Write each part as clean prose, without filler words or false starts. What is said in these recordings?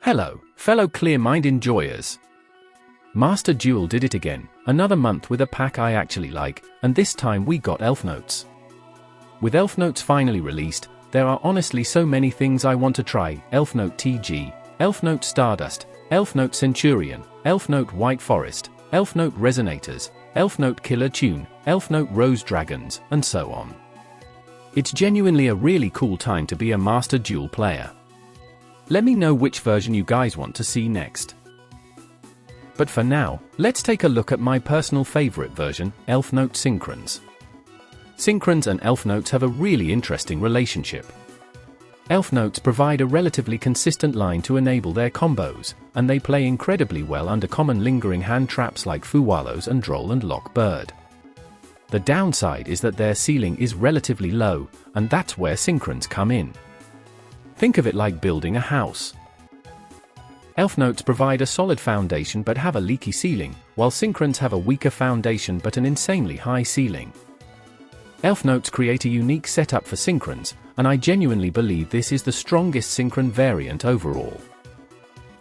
Hello, fellow clear-mind enjoyers. Master Duel did it again, another month with a pack I actually like, and this time we got Elfnotes. With Elfnotes finally released, there are honestly so many things I want to try: Elfnote TG, Elfnote Stardust, Elfnote Centurion, Elfnote White Forest, Elfnote Resonators, Elfnote Killer Tune, Elfnote Rose Dragons, and so on. It's genuinely a really cool time to be a Master Duel player. Let me know which version you guys want to see next. But for now, let's take a look at my personal favorite version, Elfnote Synchron's. Synchron's and Elfnotes have a really interesting relationship. Elfnotes provide a relatively consistent line to enable their combos, and they play incredibly well under common lingering hand traps like Fuwalos and Droll and Lock Bird. The downside is that their ceiling is relatively low, and that's where Synchron's come in. Think of it like building a house. Elfnotes provide a solid foundation but have a leaky ceiling, while Synchron's have a weaker foundation but an insanely high ceiling. Elfnotes create a unique setup for Synchron's, and I genuinely believe this is the strongest Synchron variant overall.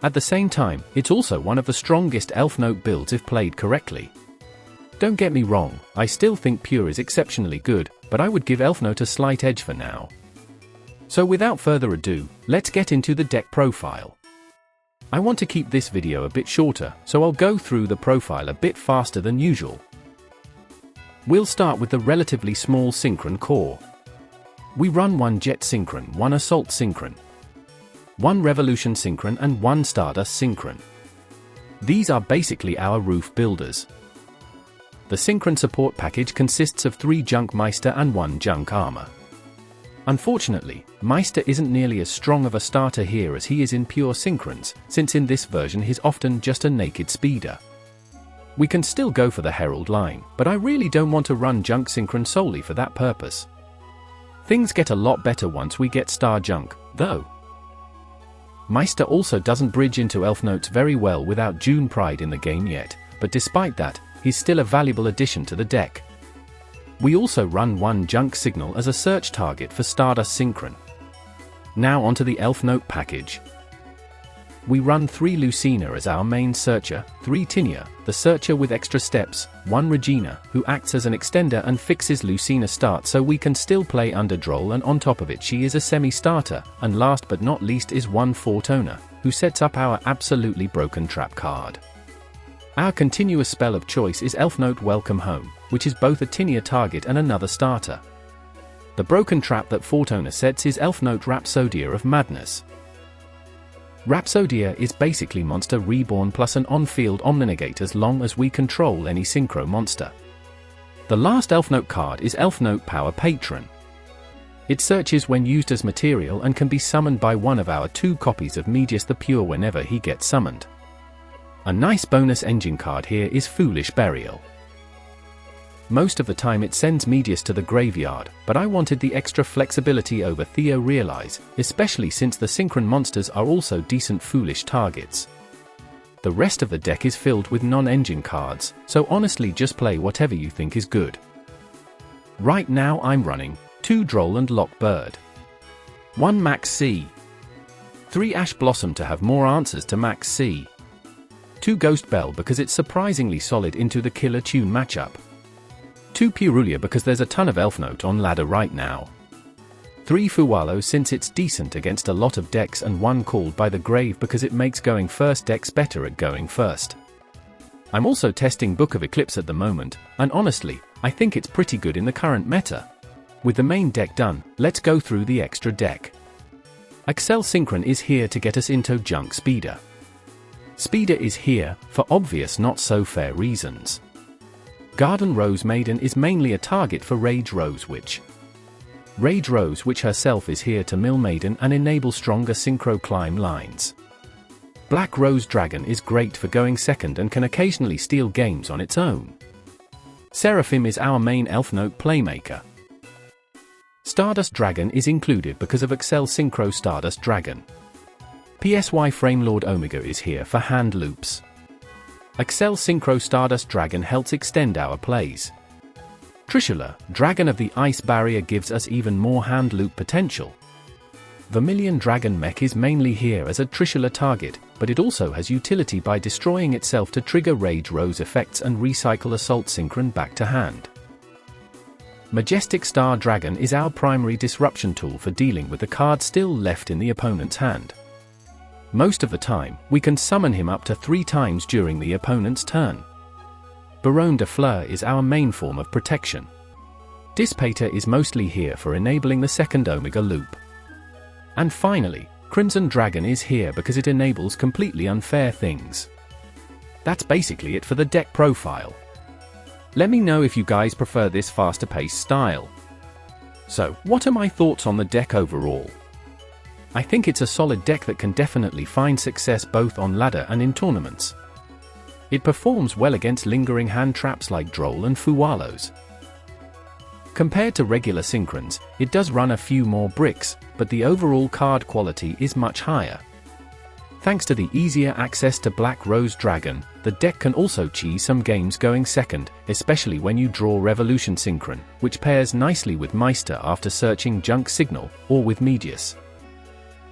At the same time, it's also one of the strongest Elfnote builds if played correctly. Don't get me wrong, I still think Pure is exceptionally good, but I would give Elfnote a slight edge for now. So without further ado, let's get into the deck profile. I want to keep this video a bit shorter, so I'll go through the profile a bit faster than usual. We'll start with the relatively small Synchron core. We run one Jet Synchron, one Assault Synchron, one Revolution Synchron and one Stardust Synchron. These are basically our roof builders. The Synchron support package consists of 3 Junk Meister and 1 Junk Armor. Unfortunately, Meister isn't nearly as strong of a starter here as he is in Pure Synchron's, since in this version he's often just a naked speeder. We can still go for the Herald line, but I really don't want to run Junk Synchron solely for that purpose. Things get a lot better once we get Star Junk, though. Meister also doesn't bridge into Elfnotes very well without June Pride in the game yet, but despite that, he's still a valuable addition to the deck. We also run one Junk Signal as a search target for Stardust Synchron. Now onto the Elfnote package. We run 3 Lucina as our main searcher, 3 Tinia, the searcher with extra steps, 1 Regina, who acts as an extender and fixes Lucina start so we can still play under Droll, and on top of it she is a semi-starter, and last but not least is 1 Fortuna, who sets up our absolutely broken trap card. Our continuous spell of choice is Elfnote Welcome Home, which is both a Tinia target and another starter. The broken trap that Fortuna sets is Elfnote Rhapsodia of Madness. Rhapsodia is basically Monster Reborn plus an on-field Omninegate as long as we control any Synchro monster. The last Elfnote card is Elfnote Power Patron. It searches when used as material and can be summoned by one of our 2 copies of Medius the Pure whenever he gets summoned. A nice bonus engine card here is Foolish Burial. Most of the time it sends Medius to the graveyard, but I wanted the extra flexibility over Theo Realize, especially since the Synchron monsters are also decent Foolish targets. The rest of the deck is filled with non-engine cards, so honestly just play whatever you think is good. Right now I'm running 2 Droll and Lock Bird, 1 Max C, 3 Ash Blossom to have more answers to Max C, 2 Ghost Bell because it's surprisingly solid into the Killer Tune matchup, 2 Purulia because there's a ton of Elfnote on ladder right now, 3 Fuwalo since it's decent against a lot of decks, and 1 Called by the Grave because it makes going first decks better at going first. I'm also testing Book of Eclipse at the moment, and honestly, I think it's pretty good in the current meta. With the main deck done, let's go through the extra deck. Accel Synchron is here to get us into Junk Speeder. Speeder is here, for obvious not so fair reasons. Garden Rose Maiden is mainly a target for Rage Rose Witch. Rage Rose Witch herself is here to mill Maiden and enable stronger Synchro climb lines. Black Rose Dragon is great for going second and can occasionally steal games on its own. Seraphim is our main Elfnote playmaker. Stardust Dragon is included because of Accel Synchro Stardust Dragon. PSY Framelord Omega is here for hand loops. Accel Synchro Stardust Dragon helps extend our plays. Trishula, Dragon of the Ice Barrier, gives us even more hand loop potential. Vermilion Dragon Mech is mainly here as a Trishula target, but it also has utility by destroying itself to trigger Rage Rose effects and recycle Assault Synchron back to hand. Majestic Star Dragon is our primary disruption tool for dealing with the card still left in the opponent's hand. Most of the time, we can summon him up to 3 times during the opponent's turn. Baronne de Fleur is our main form of protection. Dissipator is mostly here for enabling the second Omega loop. And finally, Crimson Dragon is here because it enables completely unfair things. That's basically it for the deck profile. Let me know if you guys prefer this faster paced style. So, what are my thoughts on the deck overall? I think it's a solid deck that can definitely find success both on ladder and in tournaments. It performs well against lingering hand traps like Droll and Fuwalos. Compared to regular Synchrons, it does run a few more bricks, but the overall card quality is much higher. Thanks to the easier access to Black Rose Dragon, the deck can also cheese some games going second, especially when you draw Revolution Synchron, which pairs nicely with Meister after searching Junk Signal, or with Medius.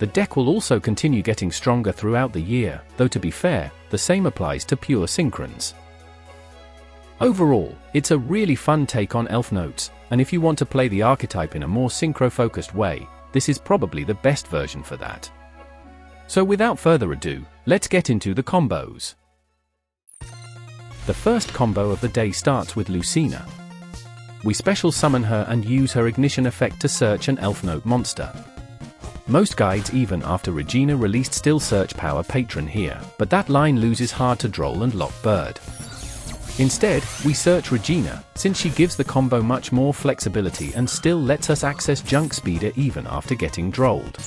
The deck will also continue getting stronger throughout the year, though to be fair, the same applies to pure Synchrons. Overall, it's a really fun take on Elfnote, and if you want to play the archetype in a more synchro-focused way, this is probably the best version for that. So without further ado, let's get into the combos. The first combo of the day starts with Lucina. We special summon her and use her ignition effect to search an Elfnote monster. Most guides even after Regina released still search Power Patron here, but that line loses hard to Droll and Lock Bird. Instead, we search Regina, since she gives the combo much more flexibility and still lets us access Junk Speeder even after getting Drolled.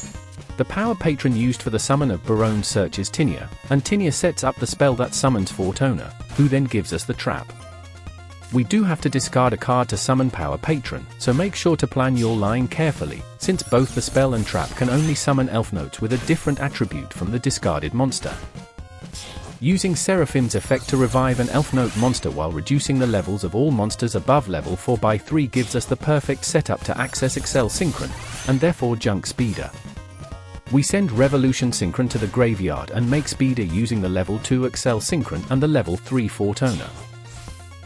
The Power Patron used for the summon of Baronne searches Tinia, and Tinia sets up the spell that summons Fortuna, who then gives us the trap. We do have to discard a card to summon Power Patron, so make sure to plan your line carefully, since both the spell and trap can only summon Elfnotes with a different attribute from the discarded monster. Using Seraphim's effect to revive an Elfnote monster while reducing the levels of all monsters above level 4/3 gives us the perfect setup to access Excel Synchron, and therefore Junk Speeder. We send Revolution Synchron to the graveyard and make Speeder using the level 2 Excel Synchron and the level 3 Fortuna.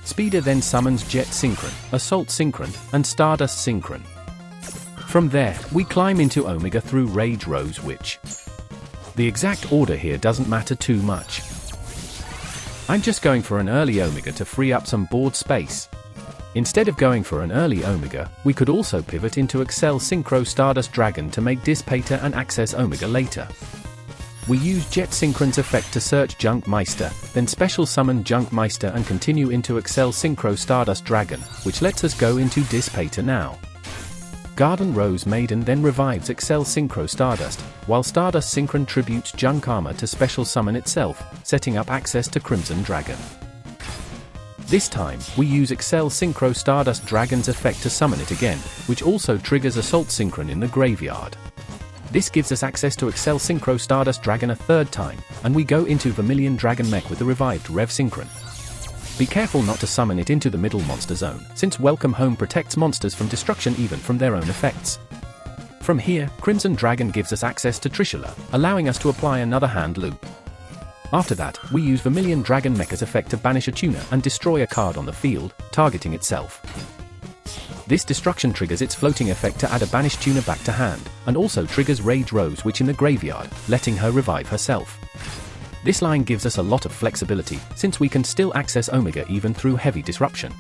Speeder then summons Jet Synchron, Assault Synchron, and Stardust Synchron. From there, we climb into Omega through Rage Rose which. The exact order here doesn't matter too much. I'm just going for an early Omega to free up some board space. Instead of going for an early Omega, we could also pivot into Excel Synchro Stardust Dragon to make Dissipator and access Omega later. We use Jet Synchron's effect to search Junk Meister, then special summon Junk Meister and continue into Excel Synchro Stardust Dragon, which lets us go into Dissipator now. Garden Rose Maiden then revives Excel Synchro Stardust, while Stardust Synchron tributes Junk Armor to special summon itself, setting up access to Crimson Dragon. This time, we use Excel Synchro Stardust Dragon's effect to summon it again, which also triggers Assault Synchron in the graveyard. This gives us access to Excel Synchro Stardust Dragon a third time, and we go into Vermilion Dragon Mech with the revived Rev Synchron. Be careful not to summon it into the middle monster zone, since Welcome Home protects monsters from destruction even from their own effects. From here, Crimson Dragon gives us access to Trishula, allowing us to apply another hand loop. After that, we use Vermilion Dragon Mecha's effect to banish a tuner and destroy a card on the field, targeting itself. This destruction triggers its floating effect to add a banished tuner back to hand, and also triggers Rage Rose Witch in the graveyard, letting her revive herself. This line gives us a lot of flexibility, since we can still access Omega even through heavy disruption.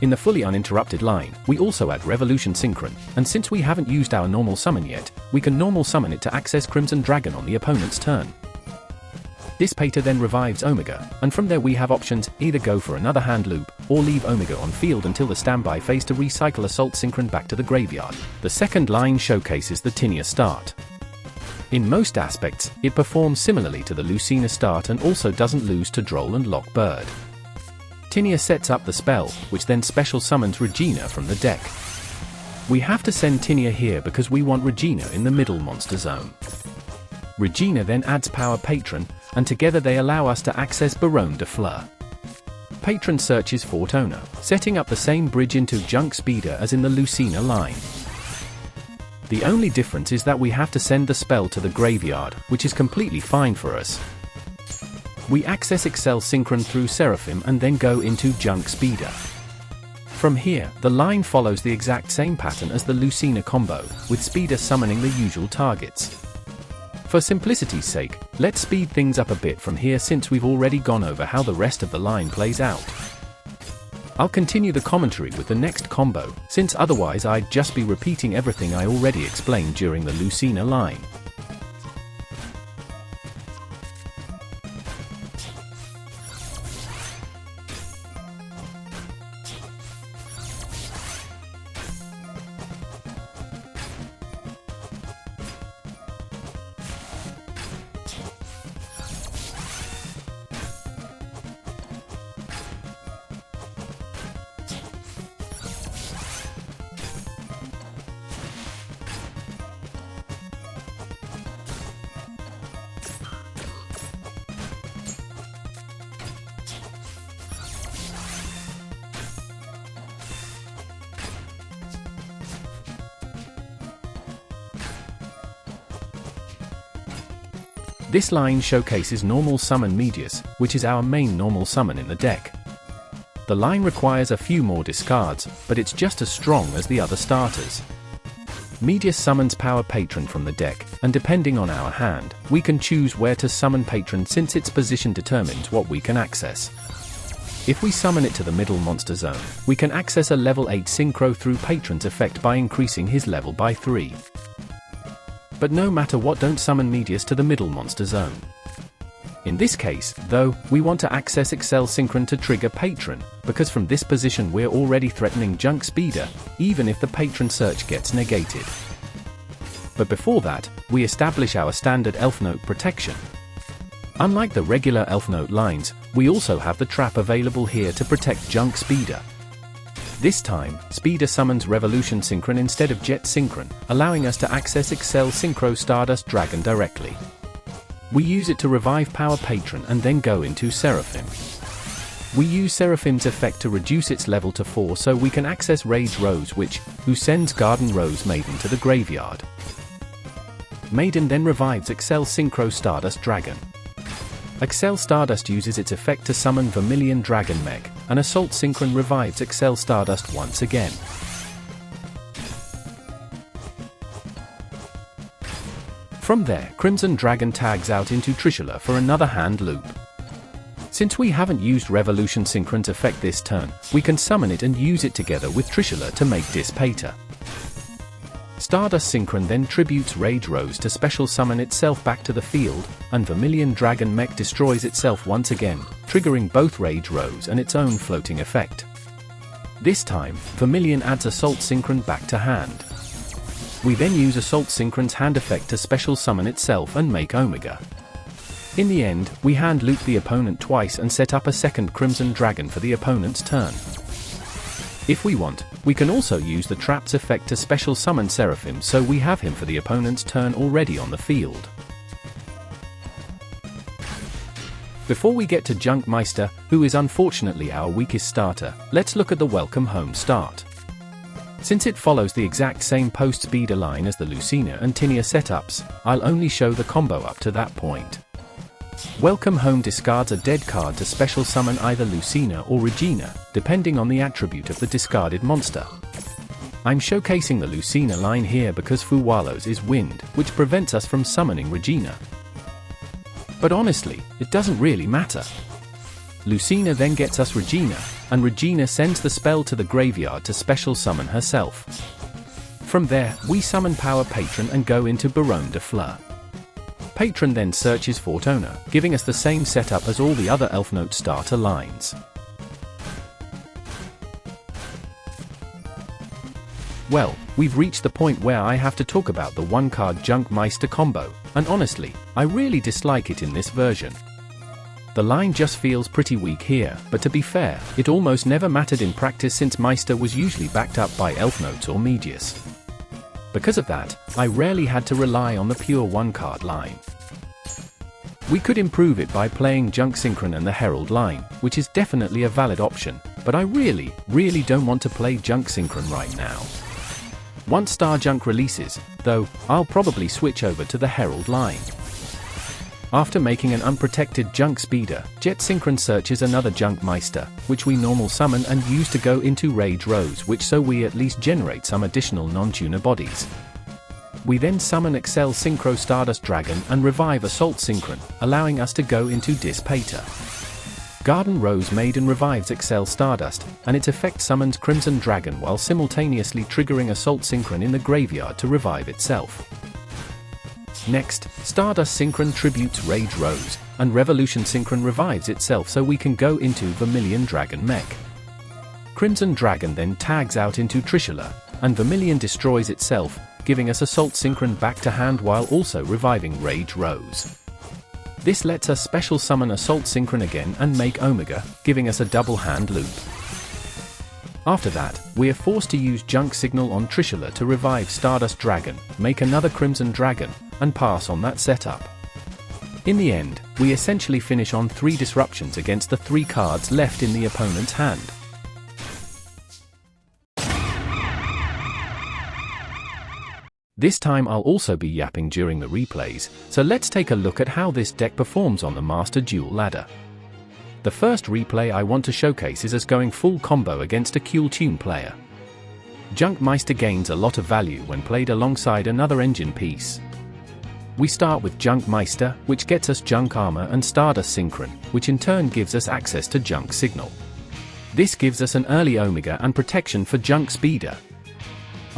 In the fully uninterrupted line, we also add Revolution Synchron, and since we haven't used our normal summon yet, we can normal summon it to access Crimson Dragon on the opponent's turn. Dissipator then revives Omega, and from there we have options, either go for another hand loop, or leave Omega on field until the standby phase to recycle Assault Synchron back to the graveyard. The second line showcases the Tinia start. In most aspects, it performs similarly to the Lucina start and also doesn't lose to Droll and Lock Bird. Tinia sets up the spell, which then special summons Regina from the deck. We have to send Tinia here because we want Regina in the middle monster zone. Regina then adds Power Patron, and together they allow us to access Baronne de Fleur. Patron searches Fortuna, setting up the same bridge into Junk Speeder as in the Lucina line. The only difference is that we have to send the spell to the graveyard, which is completely fine for us. We access Excel Synchron through Seraphim and then go into Junk Speeder. From here, the line follows the exact same pattern as the Lucina combo, with Speeder summoning the usual targets. For simplicity's sake, let's speed things up a bit from here since we've already gone over how the rest of the line plays out. I'll continue the commentary with the next combo, since otherwise I'd just be repeating everything I already explained during the Lucina line. This line showcases normal summon Medius, which is our main normal summon in the deck. The line requires a few more discards, but it's just as strong as the other starters. Medius summons Power Patron from the deck, and depending on our hand, we can choose where to summon Patron since its position determines what we can access. If we summon it to the middle monster zone, we can access a level 8 Synchro through Patron's effect by increasing his level by 3. But no matter what, don't summon Medius to the middle monster zone. In this case, though, we want to access Excel Synchron to trigger Patron, because from this position we're already threatening Junk Speeder, even if the Patron search gets negated. But before that, we establish our standard Elfnote protection. Unlike the regular Elfnote lines, we also have the trap available here to protect Junk Speeder. This time, Speeder summons Revolution Synchron instead of Jet Synchron, allowing us to access Excel Synchro Stardust Dragon directly. We use it to revive Power Patron and then go into Seraphim. We use Seraphim's effect to reduce its level to 4 so we can access Rage Rose who sends Garden Rose Maiden to the graveyard. Maiden then revives Excel Synchro Stardust Dragon. Excel Stardust uses its effect to summon Vermilion Dragon Mech, and Assault Synchron revives Excel Stardust once again. From there, Crimson Dragon tags out into Trishula for another hand loop. Since we haven't used Revolution Synchron's effect this turn, we can summon it and use it together with Trishula to make Dispater. Stardust Synchron then tributes Rage Rose to special summon itself back to the field, and Vermilion Dragon Mech destroys itself once again, triggering both Rage Rose and its own floating effect. This time, Vermilion adds Assault Synchron back to hand. We then use Assault Synchron's hand effect to special summon itself and make Omega. In the end, we hand loop the opponent twice and set up a second Crimson Dragon for the opponent's turn. If we want, we can also use the Trap's effect to special summon Seraphim so we have him for the opponent's turn already on the field. Before we get to Junk Meister, who is unfortunately our weakest starter, let's look at the Welcome Home start. Since it follows the exact same post-speeder line as the Lucina and Tinia setups, I'll only show the combo up to that point. Welcome Home discards a dead card to special summon either Lucina or Regina, depending on the attribute of the discarded monster. I'm showcasing the Lucina line here because Fuwalos is wind, which prevents us from summoning Regina. But honestly, it doesn't really matter. Lucina then gets us Regina, and Regina sends the spell to the graveyard to special summon herself. From there, we summon Power Patron and go into Baronne de Fleur. Patron then searches Fortuna, giving us the same setup as all the other Elfnote starter lines. Well, we've reached the point where I have to talk about the one-card Junk Meister combo, and honestly, I really dislike it in this version. The line just feels pretty weak here, but to be fair, it almost never mattered in practice since Meister was usually backed up by Elfnote or Medius. Because of that, I rarely had to rely on the pure one-card line. We could improve it by playing Junk Synchron and the Herald line, which is definitely a valid option, but I really don't want to play Junk Synchron right now. Once Star Junk releases, though, I'll probably switch over to the Herald line. After making an unprotected Junk Speeder, Jet Synchron searches another Junk Meister, which we normal summon and use to go into Rage Rose, which so we at least generate some additional non-tuner bodies. We then summon Excel Synchro Stardust Dragon and revive Assault Synchron, allowing us to go into Dispater. Garden Rose Maiden revives Excel Stardust, and its effect summons Crimson Dragon while simultaneously triggering Assault Synchron in the graveyard to revive itself. Next, Stardust Synchron tributes Rage Rose, and Revolution Synchron revives itself so we can go into Vermilion Dragon Mech. Crimson Dragon then tags out into Trishula, and Vermilion destroys itself, giving us Assault Synchron back to hand while also reviving Rage Rose. This lets us special summon Assault Synchron again and make Omega, giving us a double hand loop. After that, we are forced to use Junk Signal on Trishula to revive Stardust Dragon, make another Crimson Dragon, and pass on that setup. In the end, we essentially finish on 3 disruptions against the 3 cards left in the opponent's hand. This time I'll also be yapping during the replays, so let's take a look at how this deck performs on the Master Duel ladder. The first replay I want to showcase is us going full combo against a Cool Tune player. Junk Meister gains a lot of value when played alongside another engine piece. We start with Junk Meister, which gets us Junk Armor and Stardust Synchron, which in turn gives us access to Junk Signal. This gives us an early Omega and protection for Junk Speeder.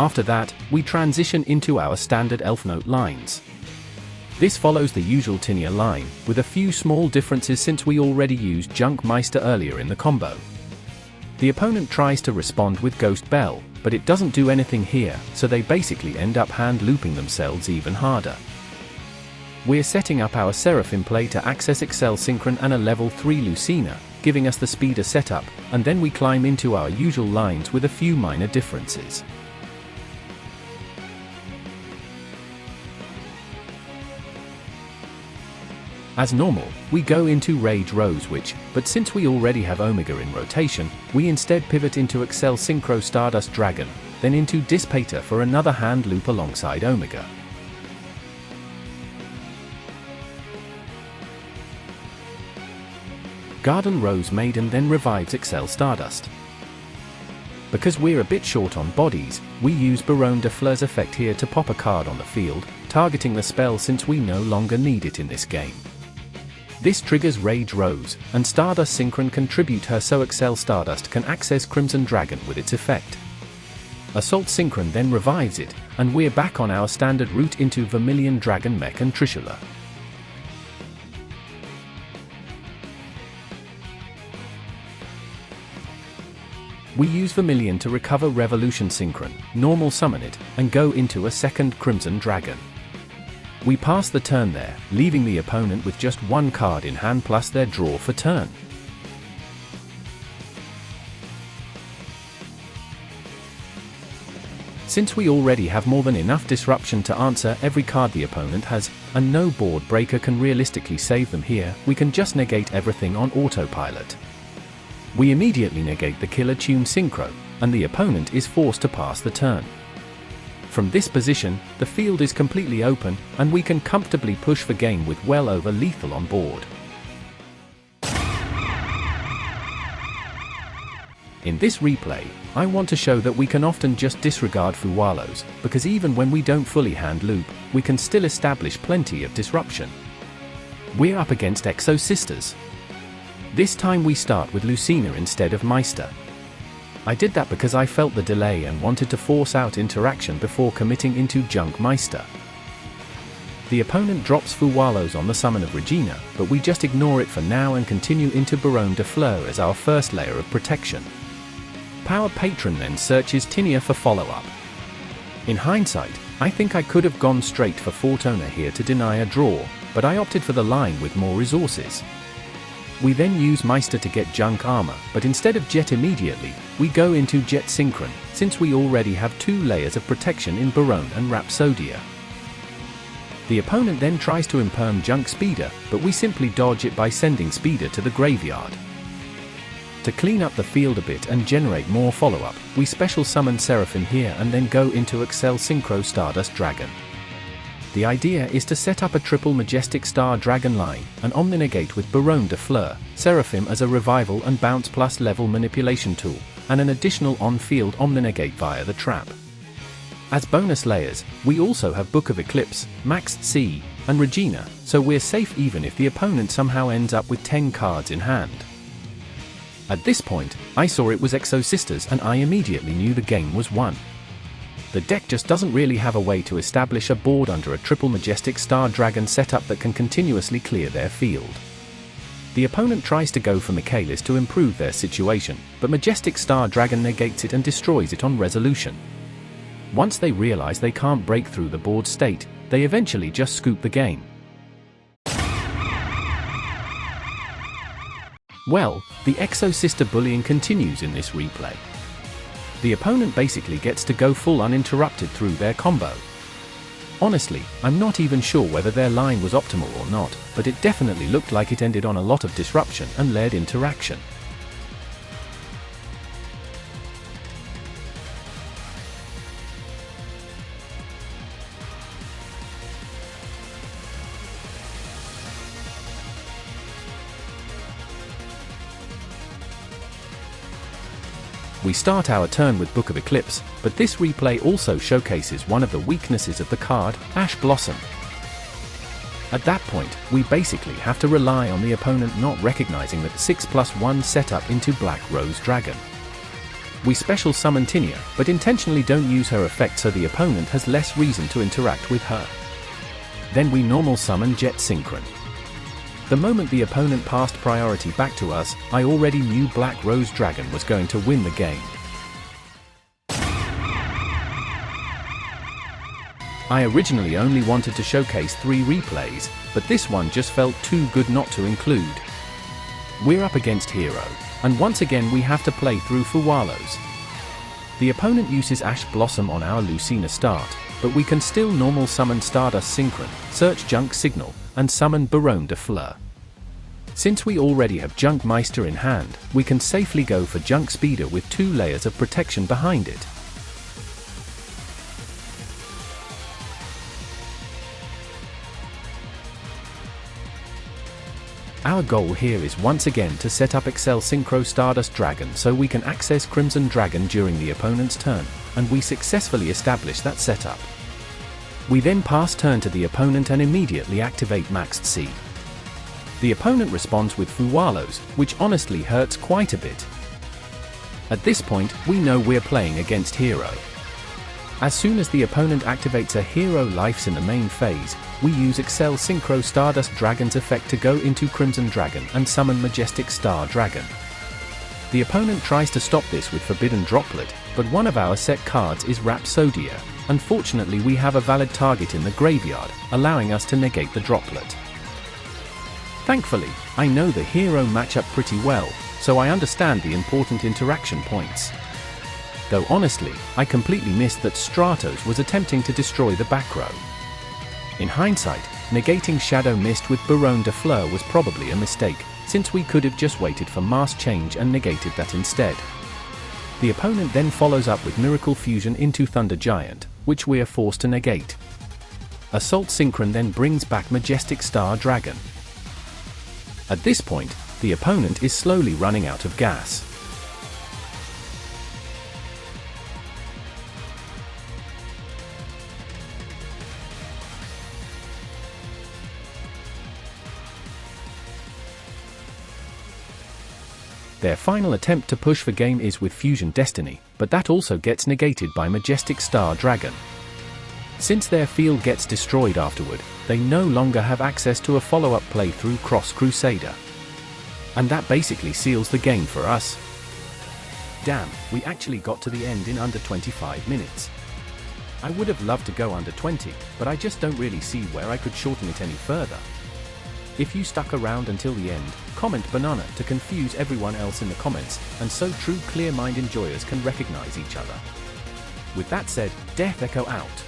After that, we transition into our standard Elfnote lines. This follows the usual Tinia line, with a few small differences since we already used Junk Meister earlier in the combo. The opponent tries to respond with Ghost Bell, but it doesn't do anything here, so they basically end up hand looping themselves even harder. We're setting up our Seraphim play to access Excel Synchron and a level 3 Lucina, giving us the speeder setup, and then we climb into our usual lines with a few minor differences. As normal, we go into Rage Rose but since we already have Omega in rotation, we instead pivot into Excel Synchro Stardust Dragon, then into Dispater for another hand loop alongside Omega. Garden Rose Maiden then revives Excel Stardust. Because we're a bit short on bodies, we use Baronne de Fleur's effect here to pop a card on the field, targeting the spell since we no longer need it in this game. This triggers Rage Rose, and Stardust Synchron can tribute her so Excel Stardust can access Crimson Dragon with its effect. Assault Synchron then revives it, and we're back on our standard route into Vermilion Dragon Mech and Trishula. We use Vermilion to recover Revolution Synchron, normal summon it, and go into a second Crimson Dragon. We pass the turn there, leaving the opponent with just 1 card in hand plus their draw for turn. Since we already have more than enough disruption to answer every card the opponent has, and no board breaker can realistically save them here, we can just negate everything on autopilot. We immediately negate the Killer Tune Synchro, and the opponent is forced to pass the turn. From this position, the field is completely open, and we can comfortably push for game with well over lethal on board. In this replay, I want to show that we can often just disregard Fuwalos, because even when we don't fully hand loop, we can still establish plenty of disruption. We're up against Exosisters. This time we start with Lucina instead of Meister. I did that because I felt the delay and wanted to force out interaction before committing into Junk Meister. The opponent drops Fuwalos on the summon of Regina, but we just ignore it for now and continue into Baronne de Fleur as our first layer of protection. Power Patron then searches Tinia for follow-up. In hindsight, I think I could have gone straight for Fortuna here to deny a draw, but I opted for the line with more resources. We then use Meister to get Junk Armor, but instead of Jet immediately, we go into Jet Synchron, since we already have 2 layers of protection in Baronne and Rhapsodia. The opponent then tries to imperm Junk Speeder, but we simply dodge it by sending Speeder to the graveyard. To clean up the field a bit and generate more follow-up, we special summon Seraphim here and then go into Synchro Stardust Dragon. The idea is to set up a triple Majestic Star Dragon line, an Omninegate with Baronne de Fleur, Seraphim as a revival and bounce plus level manipulation tool, and an additional on-field Omninegate via the trap. As bonus layers, we also have Book of Eclipse, Max C, and Regina, so we're safe even if the opponent somehow ends up with 10 cards in hand. At this point, I saw it was Exosisters and I immediately knew the game was won. The deck just doesn't really have a way to establish a board under a triple Majestic Star Dragon setup that can continuously clear their field. The opponent tries to go for Michaelis to improve their situation, but Majestic Star Dragon negates it and destroys it on resolution. Once they realize they can't break through the board state, they eventually just scoop the game. Well, the Exosister bullying continues in this replay. The opponent basically gets to go full uninterrupted through their combo. Honestly, I'm not even sure whether their line was optimal or not, but it definitely looked like it ended on a lot of disruption and led interaction. We start our turn with Book of Eclipse, but this replay also showcases one of the weaknesses of the card, Ash Blossom. At that point, we basically have to rely on the opponent not recognizing that 6+1 setup into Black Rose Dragon. We special summon Tinia, but intentionally don't use her effect so the opponent has less reason to interact with her. Then we normal summon Jet Synchron. The moment the opponent passed priority back to us, I already knew Black Rose Dragon was going to win the game. I originally only wanted to showcase 3 replays, but this one just felt too good not to include. We're up against Hero, and once again we have to play through Fuwalos. The opponent uses Ash Blossom on our Lucina start, but we can still normal summon Stardust Synchron, search Junk Signal, and summon Baronne de Fleur. Since we already have Junk Meister in hand, we can safely go for Junk Speeder with 2 layers of protection behind it. Our goal here is once again to set up Synchro Stardust Dragon so we can access Crimson Dragon during the opponent's turn, and we successfully establish that setup. We then pass turn to the opponent and immediately activate Maxed C. The opponent responds with Fuwalos, which honestly hurts quite a bit. At this point, we know we're playing against Hero. As soon as the opponent activates a Hero Lives in the main phase, we use Synchro Stardust Dragon's effect to go into Crimson Dragon and summon Majestic Star Dragon. The opponent tries to stop this with Forbidden Droplet, but one of our set cards is Rhapsodia. Unfortunately, we have a valid target in the graveyard, allowing us to negate the droplet. Thankfully, I know the hero matchup pretty well, so I understand the important interaction points. Though honestly, I completely missed that Stratos was attempting to destroy the back row. In hindsight, negating Shadow Mist with Baronne de Fleur was probably a mistake, since we could have just waited for Mass Change and negated that instead. The opponent then follows up with Miracle Fusion into Thunder Giant, which we are forced to negate. Assault Synchron then brings back Majestic Star Dragon. At this point, the opponent is slowly running out of gas. Their final attempt to push for game is with Fusion Destiny, but that also gets negated by Majestic Star Dragon. Since their field gets destroyed afterward, they no longer have access to a follow-up play through Cross Crusader. And that basically seals the game for us. Damn, we actually got to the end in under 25 minutes. I would have loved to go under 20, but I just don't really see where I could shorten it any further. If you stuck around until the end, comment banana to confuse everyone else in the comments, and so true clear mind enjoyers can recognize each other. With that said, Death Echo out.